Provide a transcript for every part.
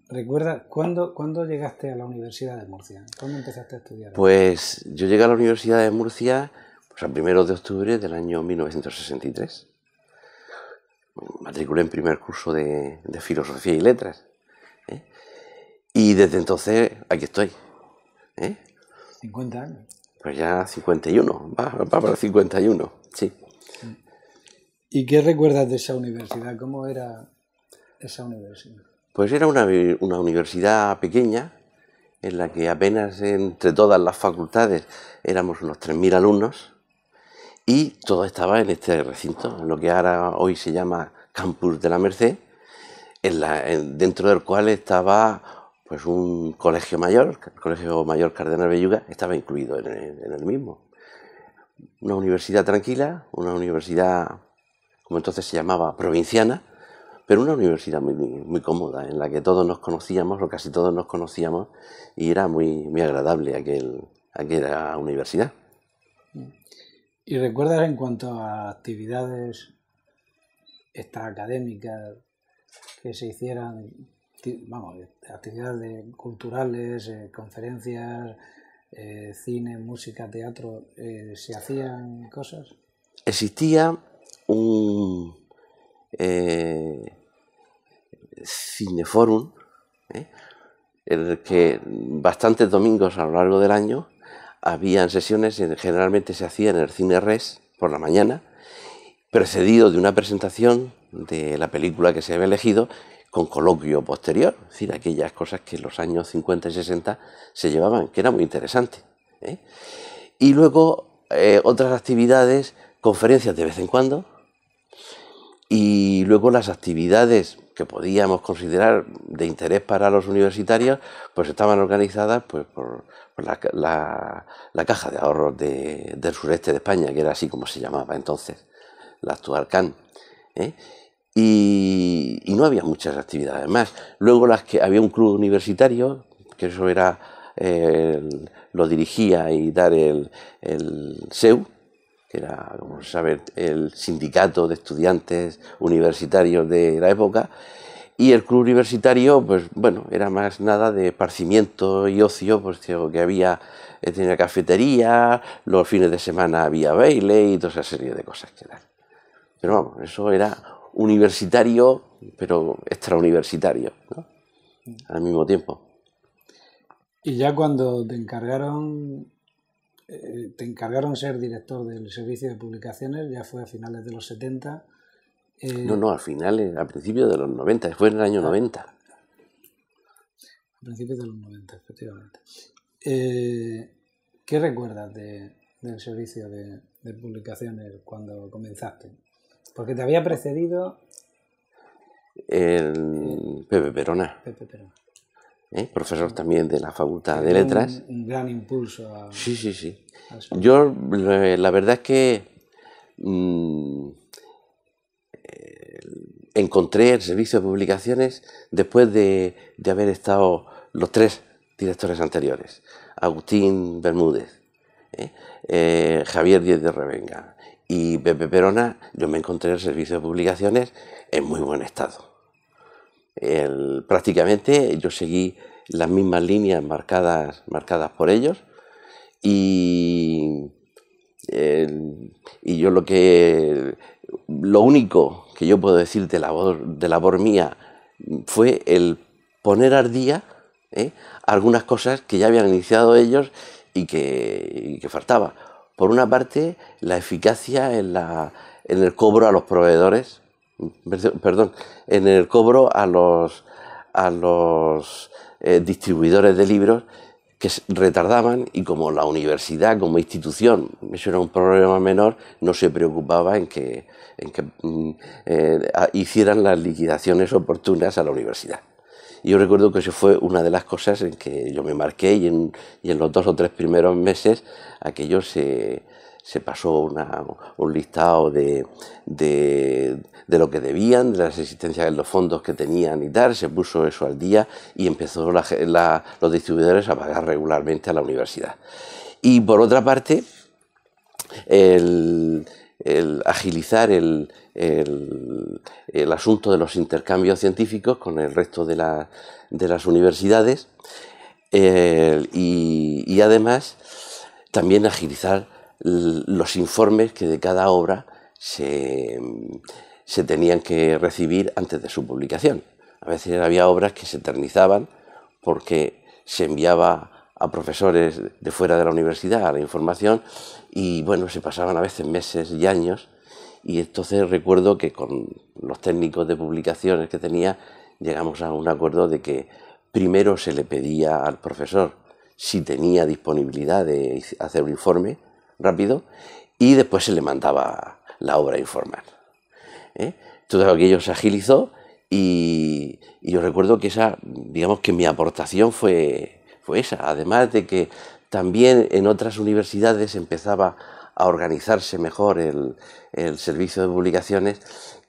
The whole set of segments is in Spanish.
¿Recuerdas cuándo llegaste a la Universidad de Murcia? ¿Cuándo empezaste a estudiar? Pues yo llegué a la Universidad de Murcia pues, al 1 de octubre del año 1963. Me matriculé en primer curso de Filosofía y Letras. Y desde entonces aquí estoy. 50 años. Pues ya 51, va para 51, sí. ¿Y qué recuerdas de esa universidad? ¿Cómo era esa universidad? Pues era una universidad pequeña, en la que apenas entre todas las facultades éramos unos 3.000 alumnos, y todo estaba en este recinto, en lo que ahora hoy se llama Campus de la Merced, dentro del cual estaba pues un colegio mayor, el Colegio Mayor Cardenal Belluga, estaba incluido en el mismo. Una universidad tranquila, una universidad, como entonces se llamaba, provinciana, pero una universidad muy cómoda, en la que todos nos conocíamos, o casi todos nos conocíamos, y era muy agradable aquella universidad. ¿Y recuerdas en cuanto a actividades académicas que se hicieran, vamos, actividades culturales, conferencias, cine, música, teatro, se hacían cosas? Existía un cineforum, en el que bastantes domingos a lo largo del año habían sesiones, generalmente se hacía en el Cine Res por la mañana, precedido de una presentación de la película que se había elegido con coloquio posterior, es decir, aquellas cosas que en los años 50 y 60 se llevaban, que era muy interesante. Y luego otras actividades, conferencias de vez en cuando, y luego las actividades que podíamos considerar de interés para los universitarios, pues estaban organizadas pues, por la Caja de Ahorros del sureste de España, que era así como se llamaba entonces, la actual CAN. Y no había muchas actividades más. Luego había un club universitario, que eso era lo dirigía y dar el SEU, que era, como se sabe, el sindicato de estudiantes universitarios de la época, y el club universitario, pues bueno, era más nada de esparcimiento y ocio, pues que tenía cafetería, los fines de semana había baile y toda esa serie de cosas que eran. Pero vamos, eso era universitario, pero extrauniversitario, ¿no? Al mismo tiempo. Y ya cuando te encargaron ser director del servicio de publicaciones, ya fue a finales de los 70. No, a principios de los 90, fue en el año 90. A principios de los 90, efectivamente. ¿Qué recuerdas del servicio de publicaciones cuando comenzaste? Porque te había precedido Pepe Perona. Profesor también de la Facultad de Letras. Un gran impulso a... Sí. Yo, la verdad es que encontré el servicio de publicaciones después de haber estado los 3 directores anteriores. Agustín Bermúdez, Javier Díez de Revenga y Pepe Perona. Yo me encontré el servicio de publicaciones en muy buen estado. Prácticamente yo seguí las mismas líneas marcadas por ellos, y yo lo único que yo puedo decir de labor mía fue el poner al día algunas cosas que ya habían iniciado ellos y que faltaba. Por una parte, la eficacia en el cobro a los proveedores, en el cobro a los distribuidores de libros, que retardaban, y como la universidad como institución, eso era un problema menor, no se preocupaba en que hicieran las liquidaciones oportunas a la universidad. Y yo recuerdo que eso fue una de las cosas en que yo me marqué, y en los 2 o 3 primeros meses aquello se pasó un listado de lo que debían, de las existencias de los fondos que tenían y tal, se puso eso al día, y empezó los distribuidores a pagar regularmente a la universidad. Y por otra parte, agilizar el asunto de los intercambios científicos con el resto de las universidades y además también agilizar los informes que de cada obra se tenían que recibir antes de su publicación. A veces había obras que se eternizaban porque se enviaba a profesores de fuera de la universidad a la información y bueno, se pasaban a veces meses y años, y entonces recuerdo que con los técnicos de publicaciones que tenía llegamos a un acuerdo de que primero se le pedía al profesor si tenía disponibilidad de hacer un informe rápido y después se le mandaba la obra a informar. Todo aquello se agilizó y yo recuerdo que digamos que mi aportación fue esa, además de que también en otras universidades empezaba a organizarse mejor el servicio de publicaciones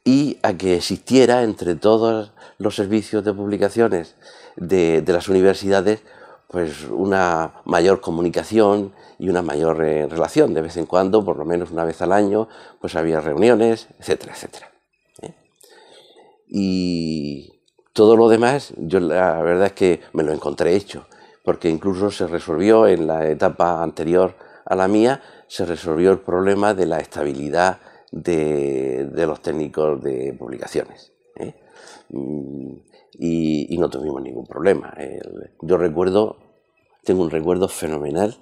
y a que existiera entre todos los servicios de publicaciones de las universidades pues una mayor comunicación y una mayor relación. De vez en cuando, por lo menos una vez al año, pues había reuniones, etcétera, etcétera. Y todo lo demás, yo la verdad es que me lo encontré hecho, porque incluso se resolvió en la etapa anterior a la mía, se resolvió el problema de la estabilidad de los técnicos de publicaciones. Y no tuvimos ningún problema. Yo tengo un recuerdo fenomenal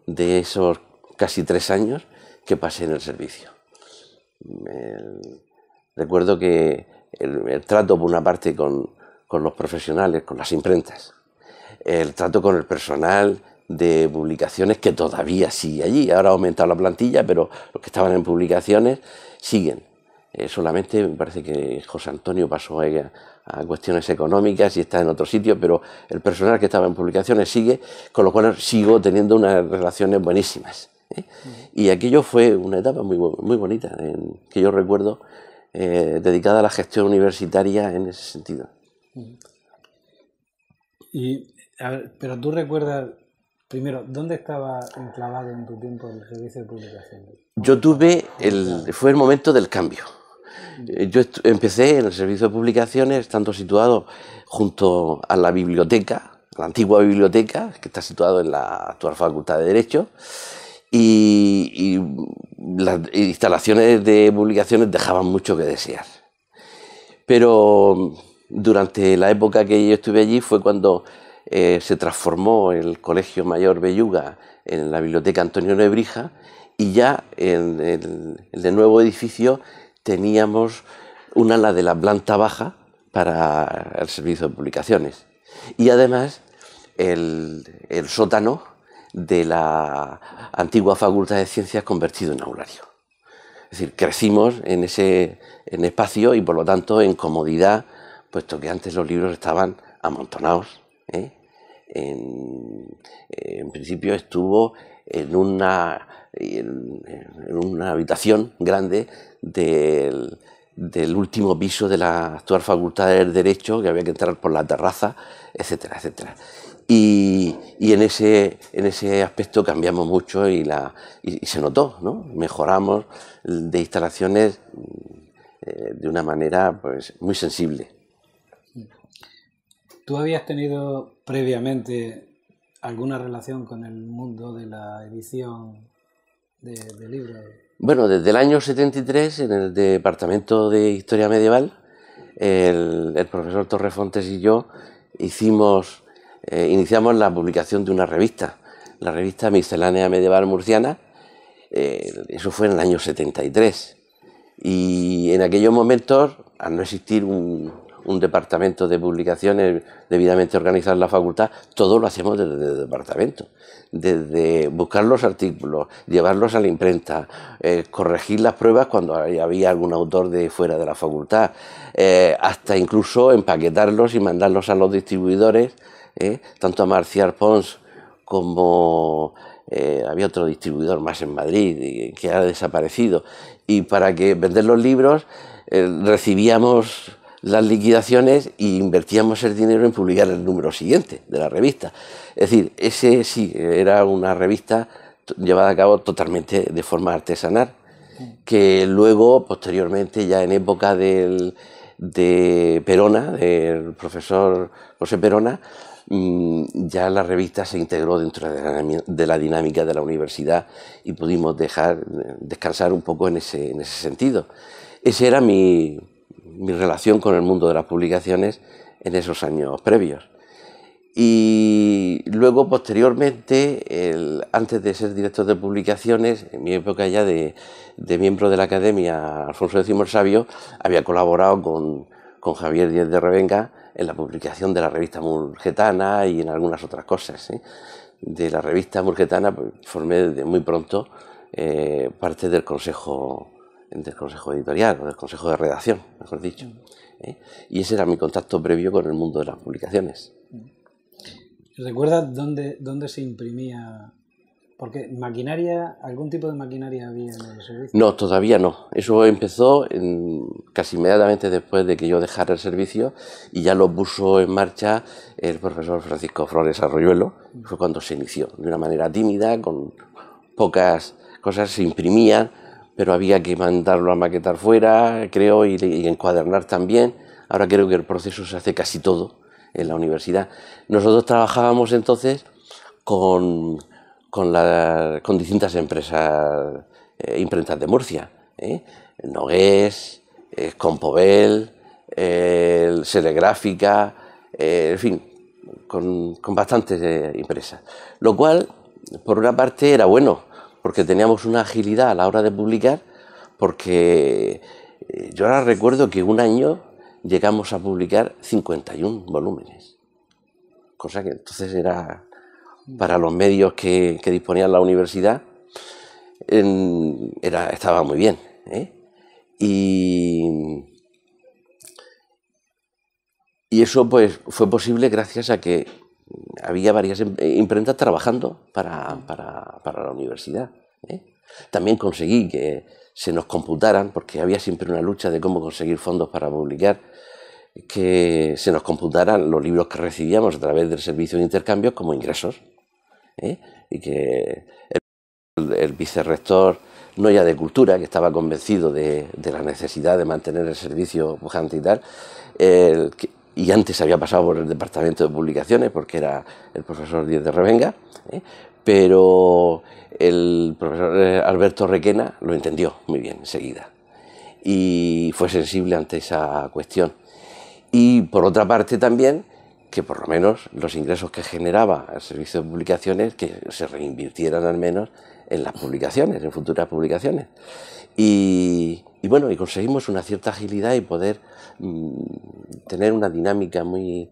de esos casi 3 años que pasé en el servicio. Recuerdo que el trato, por una parte, con los profesionales, con las imprentas, el trato con el personal de publicaciones, que todavía sigue allí. Ahora ha aumentado la plantilla, pero los que estaban en publicaciones siguen. Solamente me parece que José Antonio pasó a cuestiones económicas y está en otro sitio, pero el personal que estaba en publicaciones sigue, con lo cual sigo teniendo unas relaciones buenísimas. Y aquello fue una etapa muy, muy bonita, que yo recuerdo, dedicada a la gestión universitaria en ese sentido. Pero tú recuerdas, primero, ¿dónde estaba enclavado en tu tiempo el servicio de publicaciones? Yo fue el momento del cambio. Yo empecé en el servicio de publicaciones, estando situado junto a la biblioteca, la antigua biblioteca, que está situado en la actual Facultad de Derecho, y las instalaciones de publicaciones dejaban mucho que desear. Pero durante la época que yo estuve allí fue cuando se transformó el Colegio Mayor Belluga en la Biblioteca Antonio Nebrija, y ya en el nuevo edificio teníamos un ala de la planta baja para el servicio de publicaciones y además el sótano de la antigua Facultad de Ciencias convertido en aulario. Es decir, crecimos en espacio y por lo tanto en comodidad, puesto que antes los libros estaban amontonados. En principio estuvo en una habitación grande del último piso de la actual Facultad de Derecho, que había que entrar por la terraza, etcétera, etcétera. Y en ese aspecto cambiamos mucho y se notó, ¿no? Mejoramos de instalaciones de una manera pues muy sensible. ¿Tú habías tenido previamente alguna relación con el mundo de la edición de libros? Bueno, desde el año 73, en el Departamento de Historia Medieval, el profesor Torrefontes y yo iniciamos la publicación de una revista, la revista Miscelánea Medieval Murciana. Eso fue en el año 73. Y en aquellos momentos, al no existir un departamento de publicaciones debidamente organizado en la facultad, todo lo hacíamos desde el departamento. Desde buscar los artículos, llevarlos a la imprenta, corregir las pruebas cuando había algún autor de fuera de la facultad, hasta incluso empaquetarlos y mandarlos a los distribuidores, tanto a Marcial Pons como había otro distribuidor más en Madrid que ha desaparecido, y para que vender los libros recibíamos las liquidaciones y invertíamos el dinero en publicar el número siguiente de la revista. Es decir, ese sí era una revista llevada a cabo totalmente de forma artesanal que luego, posteriormente, ya en época de Perona, del profesor José Perona, ya la revista se integró dentro de la dinámica de la universidad y pudimos dejar descansar un poco en ese sentido. Esa era mi relación con el mundo de las publicaciones en esos años previos. Y luego, posteriormente, antes de ser director de publicaciones, en mi época ya de miembro de la Academia Alfonso X el Sabio, había colaborado con Javier Díez de Revenga en la publicación de la revista Murgetana y en algunas otras cosas. De la revista Murgetana pues, formé desde muy pronto parte del consejo editorial o del consejo de redacción, mejor dicho. Y ese era mi contacto previo con el mundo de las publicaciones. ¿Recuerdas dónde se imprimía? Porque maquinaria, ¿algún tipo de maquinaria había en el servicio? No, todavía no. Eso empezó casi inmediatamente después de que yo dejara el servicio y ya lo puso en marcha el profesor Francisco Flores Arroyuelo. Fue cuando se inició, de una manera tímida, con pocas cosas, se imprimían, pero había que mandarlo a maquetar fuera, creo, y encuadernar también. Ahora creo que el proceso se hace casi todo en la universidad. Nosotros trabajábamos entonces con distintas empresas, imprentas de Murcia, Nogués, Compovel, Selegráfica, en fin, con bastantes empresas. Lo cual, por una parte, era bueno, porque teníamos una agilidad a la hora de publicar, porque yo ahora recuerdo que un año llegamos a publicar 51 volúmenes, cosa que entonces era, para los medios que disponía la universidad, estaba muy bien. Y eso pues fue posible gracias a que había varias imprentas trabajando para la universidad. También conseguí que se nos computaran, porque había siempre una lucha de cómo conseguir fondos para publicar, que se nos computaran los libros que recibíamos a través del servicio de intercambios como ingresos. Y que el vicerrector, no ya de Cultura, que estaba convencido de la necesidad de mantener el servicio pujante y tal, y antes había pasado por el departamento de publicaciones porque era el profesor Díez de Revenga, pero el profesor Alberto Requena lo entendió muy bien enseguida y fue sensible ante esa cuestión. Y por otra parte también que por lo menos los ingresos que generaba el servicio de publicaciones que se reinvirtieran al menos en las publicaciones, en futuras publicaciones. Y bueno, y conseguimos una cierta agilidad y poder tener una dinámica muy,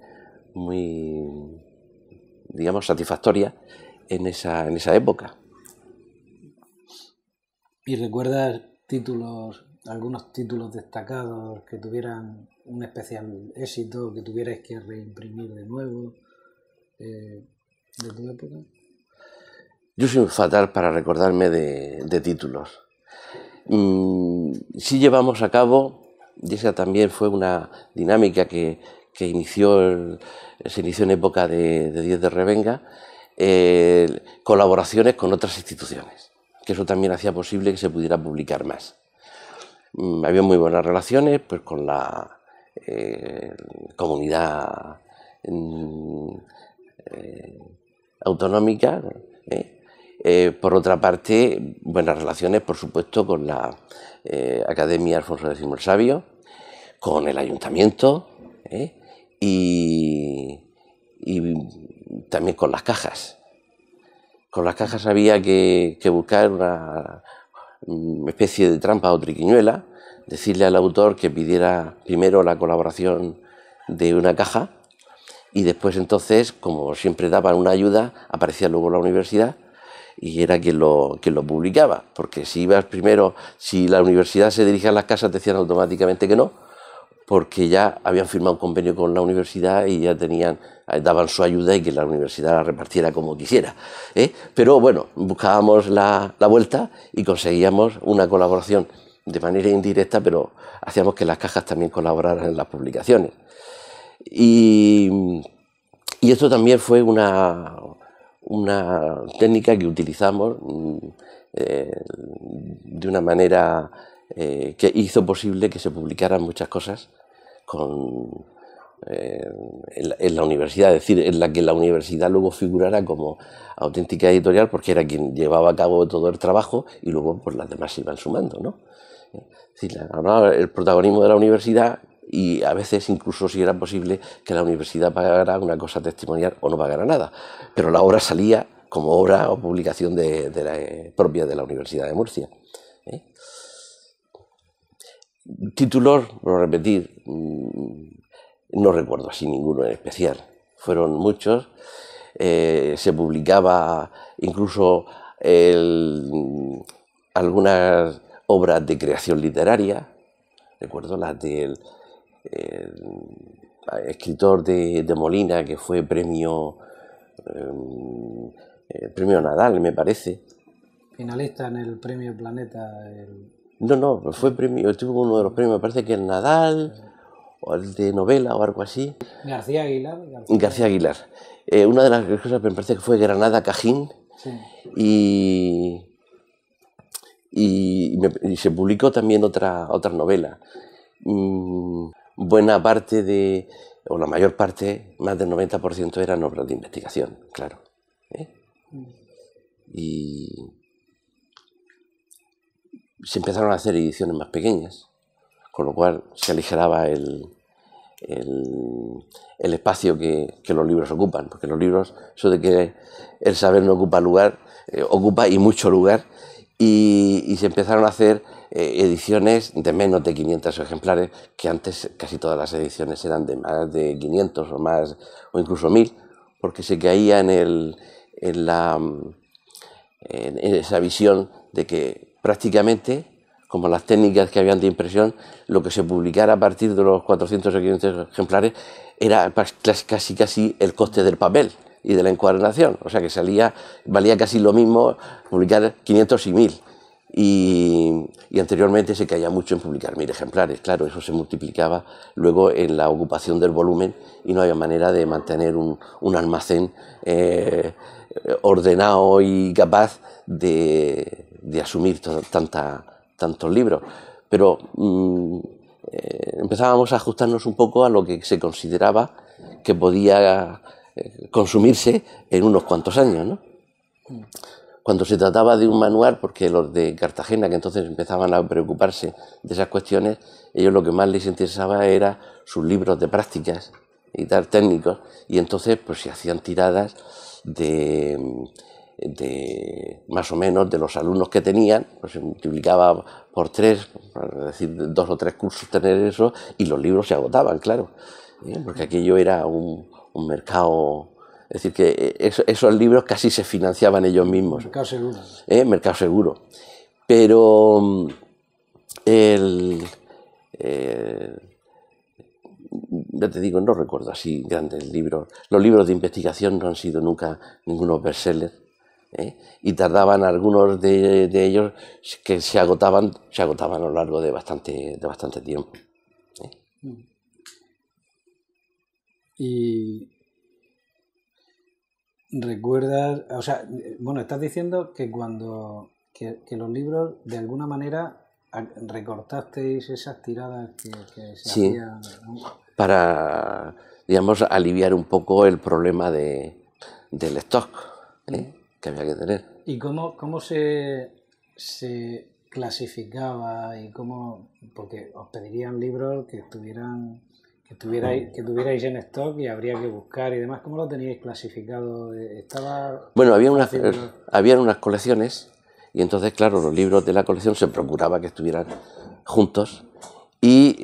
digamos, satisfactoria en esa época. ¿Y recuerdas algunos títulos destacados que tuvieran un especial éxito, que tuvierais que reimprimir de nuevo de tu época? Yo soy fatal para recordarme de títulos. Sí llevamos a cabo, y esa también fue una dinámica que se inició en época de Díez de Revenga, colaboraciones con otras instituciones, que eso también hacía posible que se pudiera publicar más. Había muy buenas relaciones pues, con la comunidad autonómica. Por otra parte, buenas relaciones, por supuesto, con la Academia Alfonso X el Sabio, con el Ayuntamiento y también con las cajas. Con las cajas había que buscar una especie de trampa o triquiñuela, decirle al autor que pidiera primero la colaboración de una caja y después entonces, como siempre daban una ayuda, aparecía luego la universidad y era quien lo publicaba, porque si ibas primero, si la universidad se dirigía a las casas decían automáticamente que no, porque ya habían firmado un convenio con la universidad y ya daban su ayuda y que la universidad la repartiera como quisiera. Pero bueno, buscábamos la vuelta y conseguíamos una colaboración de manera indirecta, pero hacíamos que las cajas también colaboraran en las publicaciones. Y esto también fue una técnica que utilizamos de una manera que hizo posible que se publicaran muchas cosas en la universidad, es decir, en la que la universidad luego figurara como auténtica editorial, porque era quien llevaba a cabo todo el trabajo y luego pues las demás se iban sumando, ¿no? Es decir, el protagonismo de la universidad, y a veces incluso si era posible que la universidad pagara una cosa testimonial o no pagara nada, pero la obra salía como obra o publicación propia de la Universidad de Murcia. Títulos, por repetir, no recuerdo así ninguno en especial, fueron muchos. Se publicaba incluso algunas obras de creación literaria, recuerdo las del escritor de Molina, que fue premio Nadal, me parece. Finalista en el premio Planeta. No, fue premio, tuvo uno de los premios, me parece que el Nadal, o el de novela o algo así. García Aguilar. García Aguilar. Una de las cosas me parece que fue Granada Cajín. Sí. Y se publicó también otra novela. Buena parte o la mayor parte, más del 90%, eran obras de investigación, claro. Y se empezaron a hacer ediciones más pequeñas, con lo cual se aligeraba el espacio que los libros ocupan, porque los libros, eso de que el saber no ocupa lugar, ocupa y mucho lugar, y se empezaron a hacer ediciones de menos de 500 ejemplares, que antes casi todas las ediciones eran de más de 500 o más, o incluso 1000, porque se caía en esa visión de que prácticamente, como las técnicas que habían de impresión, lo que se publicara a partir de los 400 o 500 ejemplares era casi el coste del papel y de la encuadernación, o sea que valía casi lo mismo publicar 500 y 1000, y anteriormente se caía mucho en publicar 1000 ejemplares, claro, eso se multiplicaba luego en la ocupación del volumen y no había manera de mantener un almacén ordenado y capaz de asumir tantos libros, pero empezábamos a ajustarnos un poco a lo que se consideraba que podía consumirse en unos cuantos años, ¿no? Cuando se trataba de un manual, porque los de Cartagena, que entonces empezaban a preocuparse de esas cuestiones, ellos lo que más les interesaba era sus libros de prácticas y tal, técnicos, y entonces pues se hacían tiradas de más o menos de los alumnos que tenían, pues se multiplicaba por 3, es decir, 2 o 3 cursos tener eso, y los libros se agotaban, claro, porque aquello era un mercado, es decir, que esos libros casi se financiaban ellos mismos. Mercado seguro. Mercado seguro. Pero ya te digo, no recuerdo así grandes libros. Los libros de investigación no han sido nunca ninguno bestseller. Y tardaban algunos de ellos que se agotaban a lo largo de bastante tiempo. Y recuerdas, o sea, bueno, estás diciendo que que los libros de alguna manera recortasteis esas tiradas que se hacían, ¿no? Para, digamos, aliviar un poco el problema del stock que había que tener. ¿Y cómo se clasificaba y cómo? Porque os pedirían libros que tuvierais en stock y habría que buscar y demás. ¿Cómo lo teníais clasificado? Bueno, había unas colecciones y entonces, claro, los libros de la colección se procuraba que estuvieran juntos y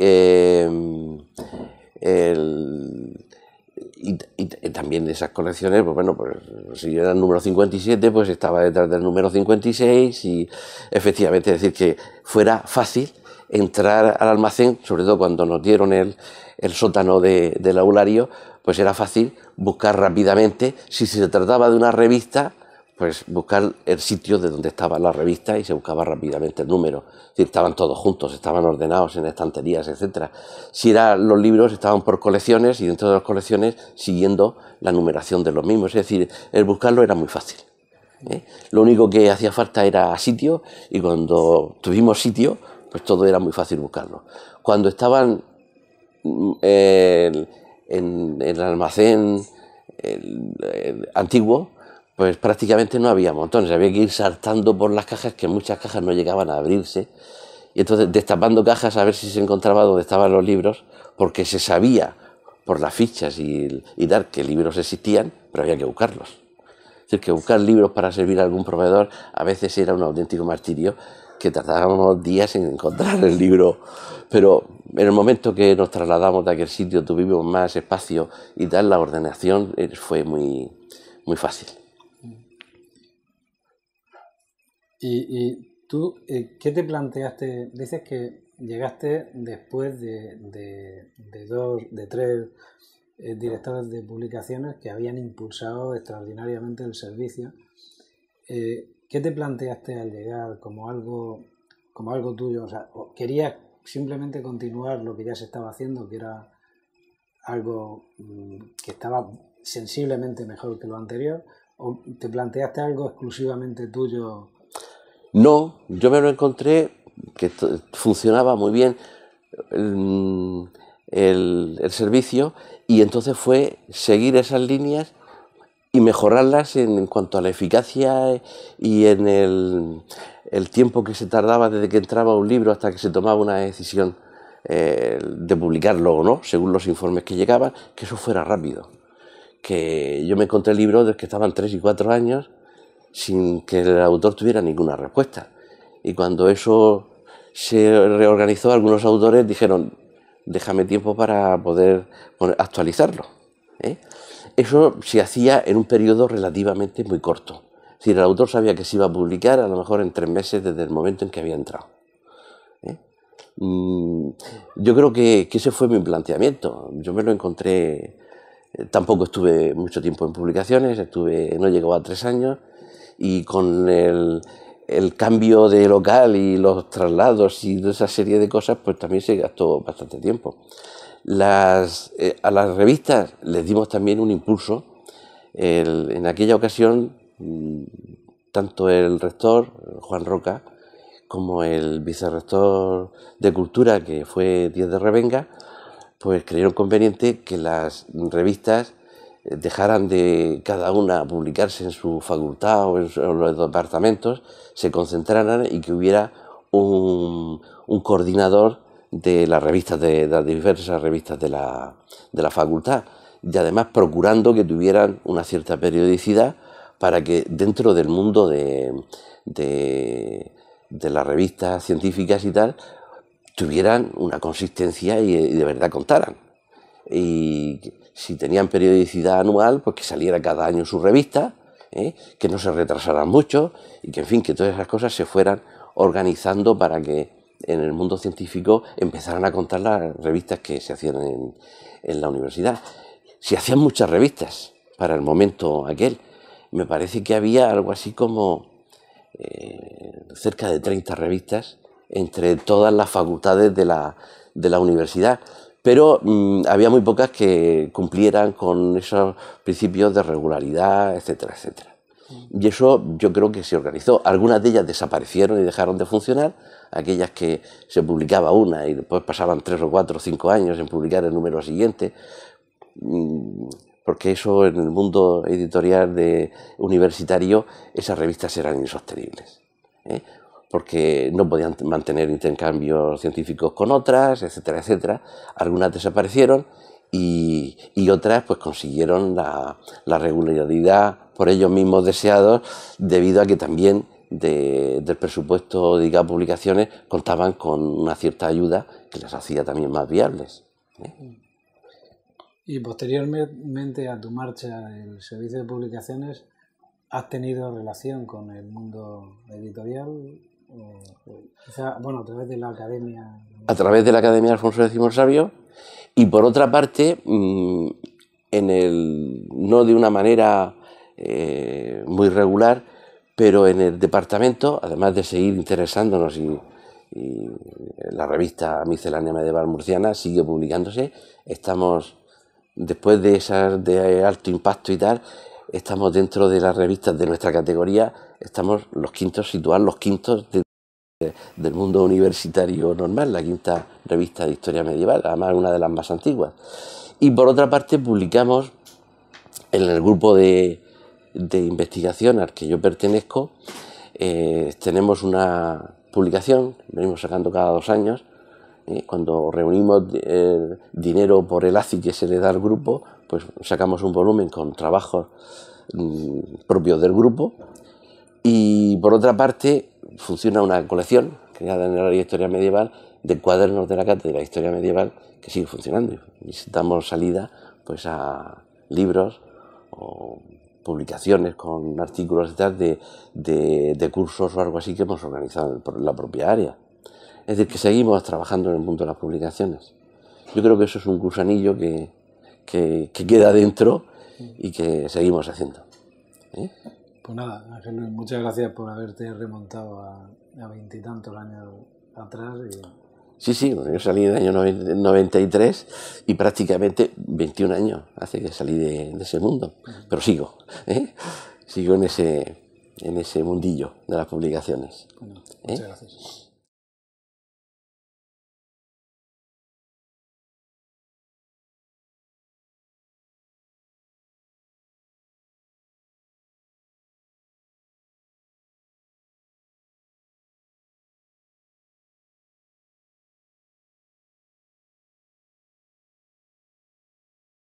también de esas colecciones, pues bueno, pues si era el número 57, pues estaba detrás del número 56 y efectivamente, es decir, que fuera fácil entrar al almacén, sobre todo cuando nos dieron el sótano del aulario, pues era fácil buscar rápidamente. Si se trataba de una revista, pues buscar el sitio de donde estaba la revista y se buscaba rápidamente el número. Es decir, estaban todos juntos, estaban ordenados en estanterías, etcétera. Si eran los libros, estaban por colecciones y dentro de las colecciones siguiendo la numeración de los mismos. Es decir, el buscarlo era muy fácil. Lo único que hacía falta era sitio, y cuando tuvimos sitio, pues todo era muy fácil buscarlo. Cuando estaban en el almacén antiguo, pues prácticamente no había montones, había que ir saltando por las cajas, que muchas cajas no llegaban a abrirse, y entonces destapando cajas a ver si se encontraba donde estaban los libros, porque se sabía por las fichas y tal que libros existían, pero había que buscarlos. Es decir, que buscar libros para servir a algún proveedor a veces era un auténtico martirio, que tardábamos días en encontrar el libro, pero en el momento que nos trasladamos de aquel sitio, tuvimos más espacio y tal, la ordenación fue muy, muy fácil. ¿Y tú qué te planteaste? Dices que llegaste después de tres directores de publicaciones que habían impulsado extraordinariamente el servicio. ¿Qué te planteaste al llegar como algo tuyo? O sea, ¿querías simplemente continuar lo que ya se estaba haciendo, que era algo que estaba sensiblemente mejor que lo anterior? ¿O te planteaste algo exclusivamente tuyo? No, yo me lo encontré que funcionaba muy bien el servicio, y entonces fue seguir esas líneas y mejorarlas en cuanto a la eficacia y en el tiempo que se tardaba desde que entraba un libro hasta que se tomaba una decisión de publicarlo o no, según los informes que llegaban, que eso fuera rápido. Que yo me encontré libros de que estaban 3 y 4 años sin que el autor tuviera ninguna respuesta. Y cuando eso se reorganizó, algunos autores dijeron: déjame tiempo para poder actualizarlo. Eso se hacía en un periodo relativamente muy corto. Es decir, el autor sabía que se iba a publicar a lo mejor en 3 meses desde el momento en que había entrado. Yo creo que ese fue mi planteamiento. Yo me lo encontré. Tampoco estuve mucho tiempo en publicaciones, no llegó a 3 años, y con el cambio de local y los traslados y esa serie de cosas, pues también se gastó bastante tiempo. A las revistas les dimos también un impulso. En aquella ocasión, tanto el rector, Juan Roca, como el vicerrector de Cultura, que fue Díez de Revenga, pues creyeron conveniente que las revistas dejaran de cada una publicarse en su facultad o en los departamentos, se concentraran y que hubiera un coordinador de las revistas, de las diversas revistas de la facultad, y además procurando que tuvieran una cierta periodicidad para que dentro del mundo de las revistas científicas y tal tuvieran una consistencia y de verdad contaran. Y si tenían periodicidad anual, pues que saliera cada año su revista, que no se retrasaran mucho, y que, en fin, que todas esas cosas se fueran organizando para que en el mundo científico empezaran a contar las revistas que se hacían en la universidad. Se hacían muchas revistas para el momento aquel. Me parece que había algo así como cerca de 30 revistas entre todas las facultades de la universidad, pero había muy pocas que cumplieran con esos principios de regularidad, etcétera, etcétera. Y eso yo creo que se organizó. Algunas de ellas desaparecieron y dejaron de funcionar, aquellas que se publicaba una y después pasaban 3 o 4 o 5 años en publicar el número siguiente, porque eso en el mundo editorial universitario, esas revistas eran insostenibles, porque no podían mantener intercambios científicos con otras, etcétera, etcétera. Algunas desaparecieron y otras pues consiguieron la regularidad por ellos mismos deseados, debido a que también del presupuesto de ICA Publicaciones contaban con una cierta ayuda que las hacía también más viables. Y posteriormente a tu marcha del servicio de publicaciones, ¿has tenido relación con el mundo editorial? Quizá, bueno, a través de la academia. A través de la Academia Alfonso X el Sabio, y por otra parte, no de una manera muy regular, pero en el departamento, además de seguir interesándonos y la revista Miscelánea Medieval Murciana sigue publicándose, estamos, después de esas de alto impacto y tal, estamos dentro de las revistas de nuestra categoría, estamos los quintos, situados los quintos del mundo universitario normal, la quinta revista de historia medieval, además una de las más antiguas. Y por otra parte publicamos en el grupo de investigación al que yo pertenezco, tenemos una publicación, venimos sacando cada 2 años, cuando reunimos dinero por el ACI que se le da al grupo, pues sacamos un volumen con trabajos propios del grupo. Y por otra parte funciona una colección creada en el área de historia medieval de cuadernos de la cátedra de historia medieval que sigue funcionando. Y damos salida pues a libros o publicaciones con artículos y tal de cursos o algo así que hemos organizado en la propia área. Es decir, que seguimos trabajando en el mundo de las publicaciones. Yo creo que eso es un gusanillo que queda dentro y que seguimos haciendo. Pues nada, Ángel Luis, muchas gracias por haberte remontado a 20 y tantos años atrás. Sí, yo salí en el año 93 y prácticamente 21 años hace que salí de ese mundo. Pero sigo en ese mundillo de las publicaciones. Bueno, muchas gracias.